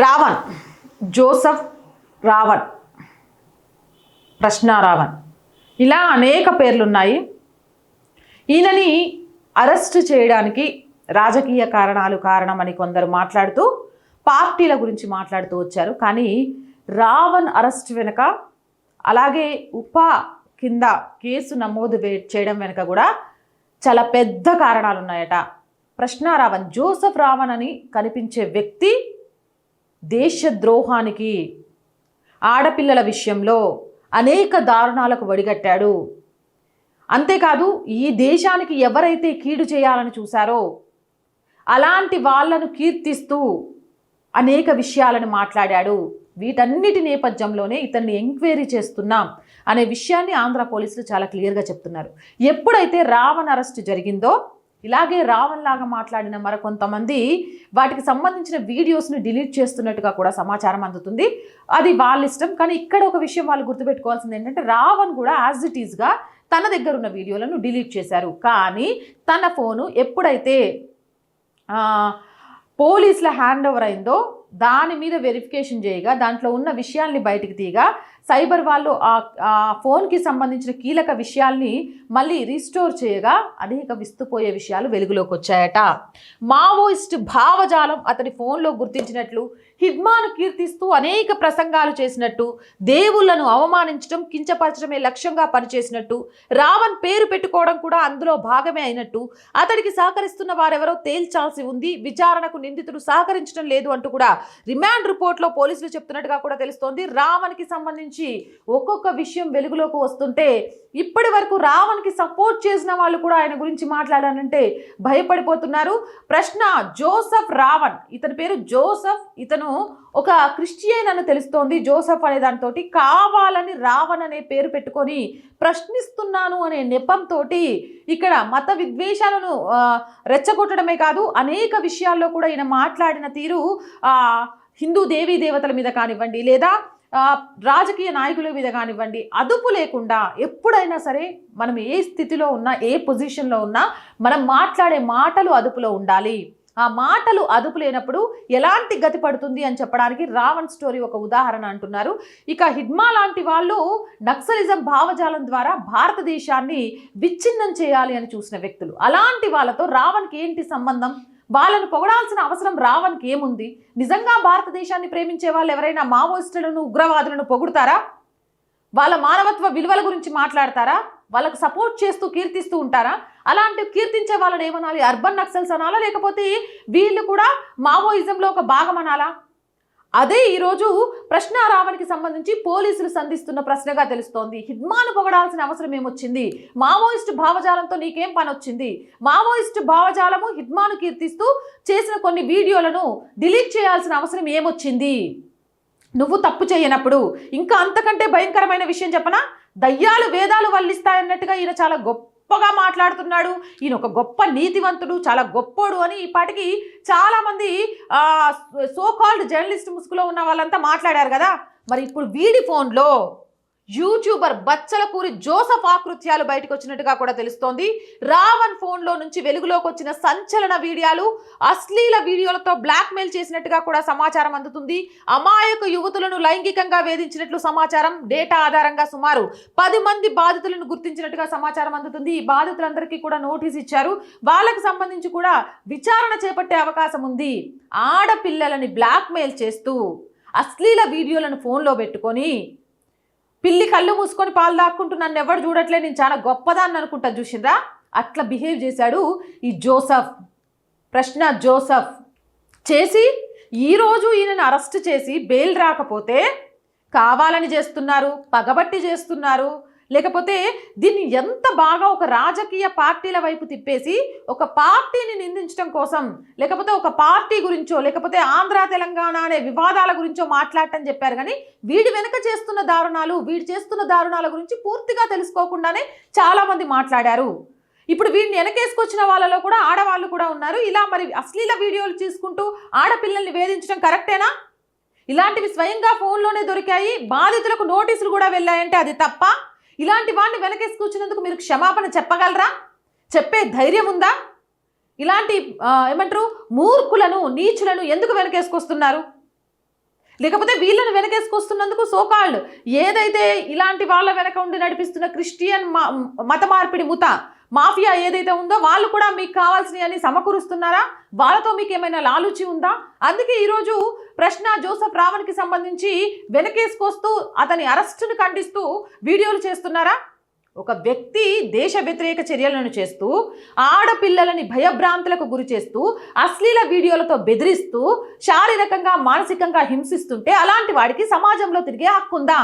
Raavan, Joseph Raavan, ప్రశ్న రావణ్, ఇలా అనేక పేర్లున్నాయి. ఈయనని అరెస్ట్ చేయడానికి రాజకీయ కారణాలు కారణమని కొందరు మాట్లాడుతూ పార్టీల గురించి మాట్లాడుతూ వచ్చారు. కానీ రావణ్ అరెస్ట్ వెనుక, అలాగే ఉపా కింద కేసు నమోదు చేయడం వెనుక కూడా చాలా పెద్ద కారణాలు ఉన్నాయట. ప్రశ్న రావణ్, జోసెఫ్ రావణ్ అని కనిపించే వ్యక్తి దేశద్రోహానికి, ఆడపిల్లల విషయంలో అనేక దారుణాలకు వడిగట్టాడు. అంతేకాదు ఈ దేశానికి ఎవరైతే కీడు చేయాలని చూశారో అలాంటి వాళ్ళను కీర్తిస్తూ అనేక విషయాలను మాట్లాడాడు. వీటన్నిటి నేపథ్యంలోనే ఇతన్ని ఎంక్వైరీ చేస్తున్నాం అనే విషయాన్ని ఆంధ్ర పోలీసులు చాలా క్లియర్గా చెప్తున్నారు. ఎప్పుడైతే రావణ్ అరెస్ట్ జరిగిందో ఇలాగే రావణ్ లాగా మాట్లాడిన మరికొంతమంది వాటికి సంబంధించిన వీడియోస్ని డిలీట్ చేస్తున్నట్టుగా కూడా సమాచారం అందుతుంది. అది వాళ్ళ ఇష్టం. కానీ ఇక్కడ ఒక విషయం వాళ్ళు గుర్తుపెట్టుకోవాల్సింది ఏంటంటే, రావణ్ కూడా యాజ్ ఇట్ ఈస్గా తన దగ్గర ఉన్న వీడియోలను డిలీట్ చేశారు. కానీ తన ఫోను ఎప్పుడైతే పోలీసుల హ్యాండ్ ఓవర్ అయిందో దాని మీద వెరిఫికేషన్ చేయగా దాంట్లో ఉన్న విషయాల్ని బయటికి తీయగా సైబర్ వాళ్ళు ఆ ఫోన్కి సంబంధించిన కీలక విషయాల్ని మళ్ళీ రీస్టోర్ చేయగా అనేక విస్తుపోయే విషయాలు వెలుగులోకి వచ్చాయట. మావోయిస్ట్ భావజాలం అతని ఫోన్లో గుర్తించినట్లు, హిడ్మాను కీర్తిస్తూ అనేక ప్రసంగాలు చేసినట్టు, దేవుళ్లను అవమానించడం, కించపరచడమే లక్ష్యంగా పనిచేసినట్టు, రావణ్ పేరు పెట్టుకోవడం కూడా అందులో భాగమే అయినట్టు, అతడికి సహకరిస్తున్న వారెవరో తేల్చాల్సి ఉంది, విచారణకు నిందితుడు సహకరించడం లేదు అంటూ కూడా రిమాండ్ రిపోర్ట్లో పోలీసులు చెప్తున్నట్టుగా కూడా తెలుస్తోంది. రావణ్కి సంబంధించి ఒక్కొక్క విషయం వెలుగులోకి వస్తుంటే ఇప్పటి వరకు రావణ్కి సపోర్ట్ చేసిన వాళ్ళు కూడా ఆయన గురించి మాట్లాడాలంటే భయపడిపోతున్నారు. ప్రశ్న, జోసెఫ్ రావణ్, ఇతని పేరు జోసెఫ్, ఇతను ఒక క్రిస్టియన్ అని తెలుస్తోంది. జోసెఫ్ అనే దాంతో కావాలని రావణ్ అనే పేరు పెట్టుకొని ప్రశ్నిస్తున్నాను అనే నెపంతో ఇక్కడ మత విద్వేషాలను రెచ్చగొట్టడమే కాదు అనేక విషయాల్లో కూడా ఈయన మాట్లాడిన తీరు హిందూ దేవీ దేవతల మీద కానివ్వండి, లేదా రాజకీయ నాయకుల మీద కానివ్వండి, అదుపు లేకుండా ఎప్పుడైనా సరే మనం ఏ స్థితిలో ఉన్నా, ఏ పొజిషన్లో ఉన్నా మనం మాట్లాడే మాటలు అదుపులో ఉండాలి. ఆ మాటలు అదుపు లేనప్పుడు ఎలాంటి గతి పడుతుంది అని చెప్పడానికి రావణ్ స్టోరీ ఒక ఉదాహరణ అంటున్నారు. ఇక హిడ్మా లాంటి వాళ్ళు నక్సలిజం భావజాలం ద్వారా భారతదేశాన్ని విచ్ఛిన్నం చేయాలి అని చూసిన వ్యక్తులు. అలాంటి వాళ్ళతో రావణ్కి ఏంటి సంబంధం? వాళ్ళను పొగడాల్సిన అవసరం రావణ్కి ఏముంది? నిజంగా భారతదేశాన్ని ప్రేమించే వాళ్ళు ఎవరైనా మావోయిస్టులను, ఉగ్రవాదులను పొగుడుతారా? వాళ్ళ మానవత్వ విలువల గురించి మాట్లాడతారా? వాళ్ళకు సపోర్ట్ చేస్తూ కీర్తిస్తూ ఉంటారా? అలాంటి కీర్తించే వాళ్ళని ఏమనాలి? అర్బన్ నక్సల్స్ అనాలా, లేకపోతే వీళ్ళు కూడా మావోయిజంలో ఒక భాగం అనాలా? అదే ఈరోజు ప్రశ్న రావణ్కి సంబంధించి పోలీసులు సంధిస్తున్న ప్రశ్నగా తెలుస్తోంది. హిడ్మాను పొగడాల్సిన అవసరం ఏమొచ్చింది? మావోయిస్టు భావజాలంతో నీకేం పని వచ్చింది? మావోయిస్టు భావజాలము హిడ్మాను కీర్తిస్తూ చేసిన కొన్ని వీడియోలను డిలీట్ చేయాల్సిన అవసరం ఏమొచ్చింది? నువ్వు తప్పు చేయనప్పుడు. ఇంకా అంతకంటే భయంకరమైన విషయం చెప్పనా? దయ్యాలు వేదాలు వల్లిస్తాయన్నట్టుగా ఈయన చాలా గొప్పగా మాట్లాడుతున్నాడు. ఈయన ఒక గొప్ప నీతివంతుడు, చాలా గొప్పోడు అని ఈ పాటికి చాలామంది సో కాల్డ్ జర్నలిస్ట్ ముసుగులో ఉన్న వాళ్ళంతా మాట్లాడారు కదా. మరి ఇప్పుడు వీడి ఫోన్లో యూట్యూబర్ బచ్చలకూరి జోసెఫ్ ఆకృత్యాలు బయటకు వచ్చినట్టుగా కూడా తెలుస్తోంది. రావణ్ ఫోన్లో నుంచి వెలుగులోకి వచ్చిన సంచలన వీడియోలు, అశ్లీల వీడియోలతో బ్లాక్మెయిల్ చేసినట్టుగా కూడా సమాచారం అందుతుంది. అమాయక యువతులను లైంగికంగా వేధించినట్లు సమాచారం. డేటా ఆధారంగా సుమారు 10 మంది బాధితులను గుర్తించినట్టుగా సమాచారం అందుతుంది. ఈ బాధితులందరికీ కూడా నోటీస్ ఇచ్చారు. వాళ్ళకి సంబంధించి కూడా విచారణ చేపట్టే అవకాశం ఉంది. ఆడపిల్లలని బ్లాక్మెయిల్ చేస్తూ అశ్లీల వీడియోలను ఫోన్లో పెట్టుకొని పిల్లి కళ్ళు మూసుకొని పాలు దాక్కుంటూ నన్ను ఎవరు చూడట్లే, నేను చాలా గొప్పదాన్ని అనుకుంటా, చూసిండ్రా? అట్లా బిహేవ్ చేశాడు ఈ జోసెఫ్. ప్రశ్న, జోసెఫ్ చేసి ఈరోజు ఈయనను అరెస్ట్ చేసి బెయిల్ రాకపోతే కావాలని చేస్తున్నారు, పగబట్టి చేస్తున్నారు, లేకపోతే దీన్ని ఎంత బాగా ఒక రాజకీయ పార్టీల వైపు తిప్పేసి ఒక పార్టీని నిందించడం కోసం, లేకపోతే ఒక పార్టీ గురించో, లేకపోతే ఆంధ్ర తెలంగాణ అనే వివాదాల గురించో మాట్లాడటం చెప్పారు. కానీ వీడి వెనుక చేస్తున్న దారుణాలు, వీడు చేస్తున్న దారుణాల గురించి పూర్తిగా తెలుసుకోకుండానే చాలామంది మాట్లాడారు. ఇప్పుడు వీడిని వెనకేసుకొచ్చిన వాళ్ళలో కూడా ఆడవాళ్ళు కూడా ఉన్నారు. ఇలా మరి అశ్లీల వీడియోలు తీసుకుంటూ ఆడపిల్లల్ని వేధించడం కరెక్టేనా? ఇలాంటివి స్వయంగా ఫోన్లోనే దొరికాయి, బాధితులకు నోటీసులు కూడా వెళ్ళాయంటే అది తప్ప? ఇలాంటి వాడిని వెనకేసి కూర్చున్నందుకు మీరు క్షమాపణ చెప్పగలరా? చెప్పే ధైర్యం ఉందా? ఇలాంటి ఏమంటారు మూర్ఖులను, నీచులను ఎందుకు వెనకేసుకొస్తున్నారు? లేకపోతే వీళ్ళని వెనకేసుకొస్తున్నందుకు సోకాల్డ్ ఏదైతే ఇలాంటి వాళ్ళ వెనక ఉండి నడిపిస్తున్న క్రిస్టియన్ మత మార్పిడి మాఫియా ఏదైతే ఉందో వాళ్ళు కూడా మీకు కావాల్సినవన్నీ సమకూరుస్తున్నారా? వాళ్ళతో మీకు ఏమైనా లాలూచి ఉందా? అందుకే ఈరోజు ప్రశ్న జోసెఫ్ రావణ్కి సంబంధించి వెనకేసుకొస్తూ అతని అరెస్టును ఖండిస్తూ వీడియోలు చేస్తున్నారా? ఒక వ్యక్తి దేశ వ్యతిరేక చర్యలను చేస్తూ, ఆడపిల్లలని భయభ్రాంతులకు గురి చేస్తూ, అశ్లీల వీడియోలతో బెదిరిస్తూ, శారీరకంగా మానసికంగా హింసిస్తుంటే అలాంటి వాడికి సమాజంలో తిరిగే హక్కుందా?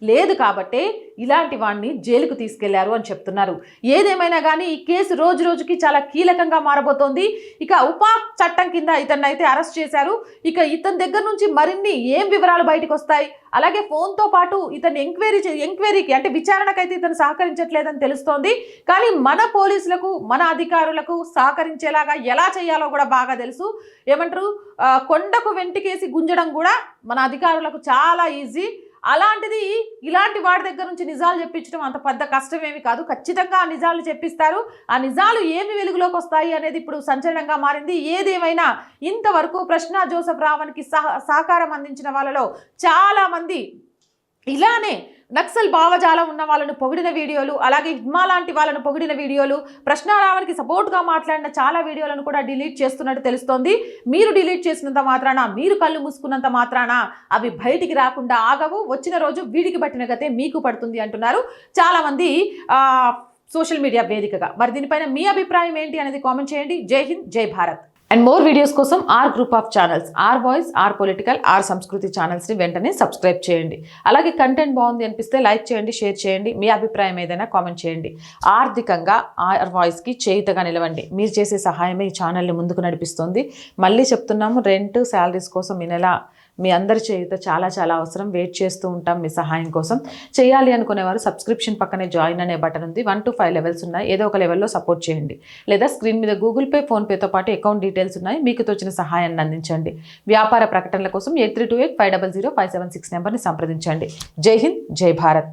లేదు. కాబట్టే ఇలాంటి వాడిని జైలుకు తీసుకెళ్లారు అని చెప్తున్నారు. ఏదేమైనా కానీ ఈ కేసు రోజు రోజుకి చాలా కీలకంగా మారబోతోంది. ఇక ఉపా చట్టం కింద ఇతన్ని అయితే అరెస్ట్ చేశారు. ఇక ఇతని దగ్గర నుంచి మరిన్ని ఏం వివరాలు బయటకు వస్తాయి? అలాగే ఫోన్తో పాటు ఇతన్ని ఎంక్వైరీకి అంటే విచారణకైతే ఇతను సహకరించట్లేదని తెలుస్తోంది. కానీ మన పోలీసులకు, మన అధికారులకు సహకరించేలాగా ఎలా చేయాలో కూడా బాగా తెలుసు. ఏమంటారు, కొండకు వెంటికేసి గుంజడం కూడా మన అధికారులకు చాలా ఈజీ. అలాంటిది ఇలాంటి వాడి దగ్గర నుంచి నిజాలు చెప్పించడం అంత పెద్ద కష్టమేమి కాదు. ఖచ్చితంగా ఆ నిజాలు చెప్పిస్తారు. ఆ నిజాలు ఏమి వెలుగులోకి వస్తాయి అనేది ఇప్పుడు సంచలనంగా మారింది. ఏదేమైనా ఇంతవరకు ప్రశ్న జోసెఫ్ రావణ్కి సహకారం అందించిన వాళ్ళలో చాలామంది ఇలానే నక్సల్ భావజాలం ఉన్న వాళ్ళను పొగిడిన వీడియోలు, అలాగే హిడ్మా లాంటి వాళ్ళను పొగిడిన వీడియోలు, ప్రశ్న రావణ్కి సపోర్ట్గా మాట్లాడిన చాలా వీడియోలను కూడా డిలీట్ చేస్తున్నట్టు తెలుస్తోంది. మీరు డిలీట్ చేసినంత మాత్రాన, మీరు కళ్ళు మూసుకున్నంత మాత్రాన అవి బయటికి రాకుండా ఆగవు. వచ్చిన రోజు వీడికి పట్టిన గతే మీకు పడుతుంది అంటున్నారు చాలామంది సోషల్ మీడియా వేదికగా. మరి దీనిపైన మీ అభిప్రాయం ఏంటి అనేది కామెంట్ చేయండి. జై హింద్, జై భారత్. అండ్ మోర్ వీడియోస్ కోసం our group of channels, our voice, our political, our Sanskriti ఛానల్స్ని వెంటనే సబ్స్క్రైబ్ చేయండి. అలాగే కంటెంట్ బాగుంది అనిపిస్తే లైక్ చేయండి, షేర్ చేయండి. మీ అభిప్రాయం ఏదైనా కామెంట్ చేయండి. ఆర్థికంగా ఆర్ వాయిస్కి చేయుతగా నిలవండి. మీరు చేసే సహాయమే ఈ ఛానల్ని ముందుకు నడిపిస్తుంది. మళ్ళీ చెప్తున్నాము, రెంట్, శాలరీస్ కోసం ఈ నెల మీ అందరి చేయుత చాలా చాలా అవసరం. వెయిట్ చేస్తూ ఉంటాం మీ సహాయం కోసం. చేయాలి అనుకునేవారు సబ్స్క్రిప్షన్ పక్కనే జాయిన్ అనే బటన్ ఉంది. 1 to 5 లెవెల్స్ ఉన్నాయి. ఏదో ఒక లెవెల్లో సపోర్ట్ చేయండి. లేదా స్క్రీన్ మీద గూగుల్ పే, ఫోన్పేతో పాటు అకౌంట్ డీటెయిల్స్ ఉన్నాయి. మీకు తోచిన సహాయాన్ని అందించండి. వ్యాపార ప్రకటనల కోసం 8328500576 నెంబర్ని సంప్రదించండి. జై హింద్, జై భారత్.